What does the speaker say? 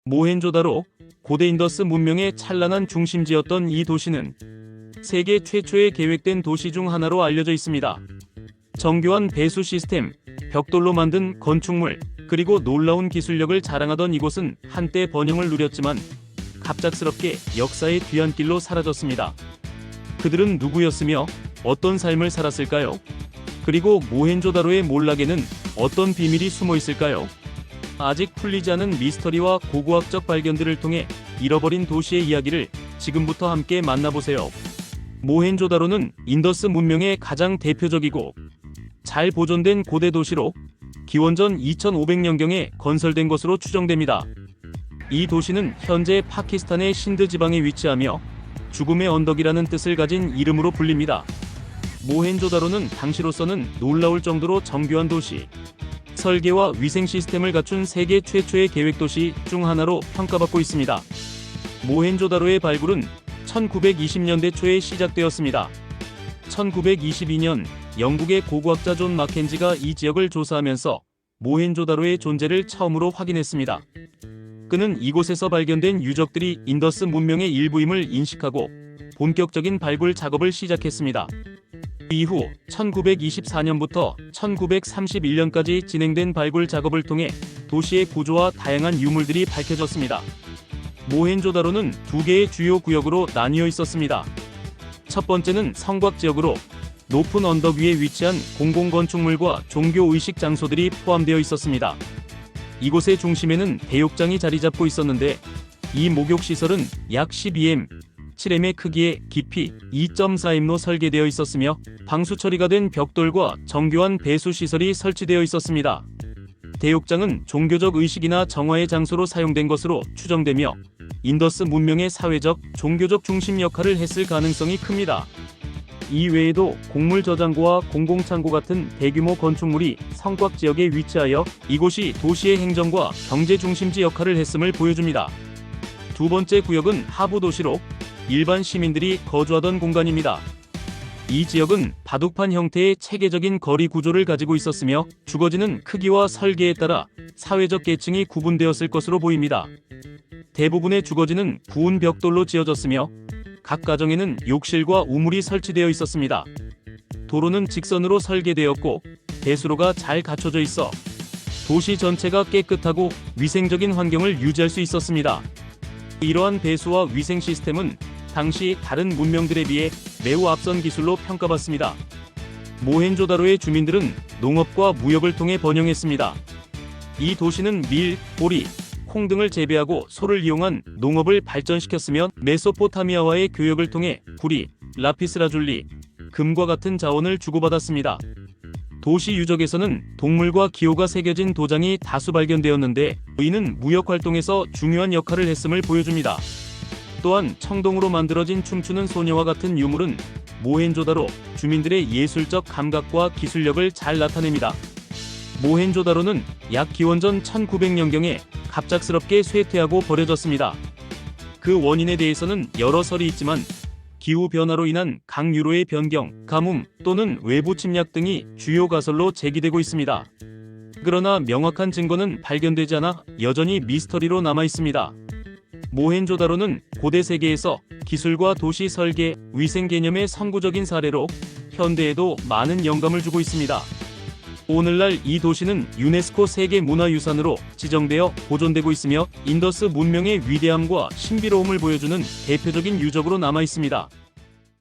모헨조다로, 고대 인더스 문명의 찬란한 중심지였던 이 도시는 세계 최초의 계획된 도시 중 하나로 알려져 있습니다. 정교한 배수 시스템, 벽돌로 만든 건축물, 그리고 놀라운 기술력을 자랑하던 이곳은 한때 번영을 누렸지만 갑작스럽게 역사의 뒤안길로 사라졌습니다. 그들은 누구였으며 어떤 삶을 살았을까요? 그리고 모헨조다로의 몰락에는 어떤 비밀이 숨어 있을까요? 아직 풀리지 않은 미스터리와 고고학적 발견들을 통해 잃어버린 도시의 이야기를 지금부터 함께 만나보세요. 모헨조다로는 인더스 문명의 가장 대표적이고 잘 보존된 고대 도시로 기원전 2500년경에 건설된 것으로 추정됩니다. 이 도시는 현재 파키스탄의 신드 지방에 위치하며 죽음의 언덕이라는 뜻을 가진 이름으로 불립니다. 모헨조다로는 당시로서는 놀라울 정도로 정교한 도시, 설계와 위생 시스템을 갖춘 세계 최초의 계획도시 중 하나로 평가받고 있습니다. 모헨조다로의 발굴은 1920년대 초에 시작되었습니다. 1922년 영국의 고고학자 존 마켄지가 이 지역을 조사하면서 모헨조다로의 존재를 처음으로 확인했습니다. 그는 이곳에서 발견된 유적들이 인더스 문명의 일부임을 인식하고 본격적인 발굴 작업을 시작했습니다. 이후 1924년부터 1931년까지 진행된 발굴 작업을 통해 도시의 구조와 다양한 유물들이 밝혀졌습니다. 모헨조다로는 두 개의 주요 구역으로 나뉘어 있었습니다. 첫 번째는 성곽 지역으로 높은 언덕 위에 위치한 공공건축물과 종교의식 장소들이 포함되어 있었습니다. 이곳의 중심에는 대욕장이 자리 잡고 있었는데 이 목욕시설은 약 12m, 7m의 크기에 깊이 2.4m로 설계되어 있었으며 방수 처리가 된 벽돌과 정교한 배수시설이 설치되어 있었습니다. 대욕장은 종교적 의식이나 정화의 장소로 사용된 것으로 추정되며 인더스 문명의 사회적, 종교적 중심 역할을 했을 가능성이 큽니다. 이 외에도 곡물 저장고와 공공창고 같은 대규모 건축물이 성곽 지역에 위치하여 이곳이 도시의 행정과 경제 중심지 역할을 했음을 보여줍니다. 두 번째 구역은 하부 도시로 일반 시민들이 거주하던 공간입니다. 이 지역은 바둑판 형태의 체계적인 거리 구조를 가지고 있었으며 주거지는 크기와 설계에 따라 사회적 계층이 구분되었을 것으로 보입니다. 대부분의 주거지는 부은 벽돌로 지어졌으며 각 가정에는 욕실과 우물이 설치되어 있었습니다. 도로는 직선으로 설계되었고 배수로가 잘 갖춰져 있어 도시 전체가 깨끗하고 위생적인 환경을 유지할 수 있었습니다. 이러한 배수와 위생 시스템은 당시 다른 문명들에 비해 매우 앞선 기술로 평가받습니다. 모헨조다로의 주민들은 농업과 무역을 통해 번영했습니다. 이 도시는 밀, 보리, 콩 등을 재배하고 소를 이용한 농업을 발전시켰으며 메소포타미아와의 교역을 통해 구리, 라피스라줄리, 금과 같은 자원을 주고받았습니다. 도시 유적에서는 동물과 기호가 새겨진 도장이 다수 발견되었는데 이는 무역 활동에서 중요한 역할을 했음을 보여줍니다. 또한 청동으로 만들어진 춤추는 소녀와 같은 유물은 모헨조다로 주민들의 예술적 감각과 기술력을 잘 나타냅니다. 모헨조다로는 약 기원전 1900년경에 갑작스럽게 쇠퇴하고 버려졌습니다. 그 원인에 대해서는 여러 설이 있지만 기후변화로 인한 강유로의 변경, 가뭄 또는 외부 침략 등이 주요 가설로 제기되고 있습니다. 그러나 명확한 증거는 발견되지 않아 여전히 미스터리로 남아 있습니다. 모헨조다로는 고대 세계에서 기술과 도시 설계, 위생 개념의 선구적인 사례로 현대에도 많은 영감을 주고 있습니다. 오늘날 이 도시는 유네스코 세계문화유산으로 지정되어 보존되고 있으며 인더스 문명의 위대함과 신비로움을 보여주는 대표적인 유적으로 남아 있습니다.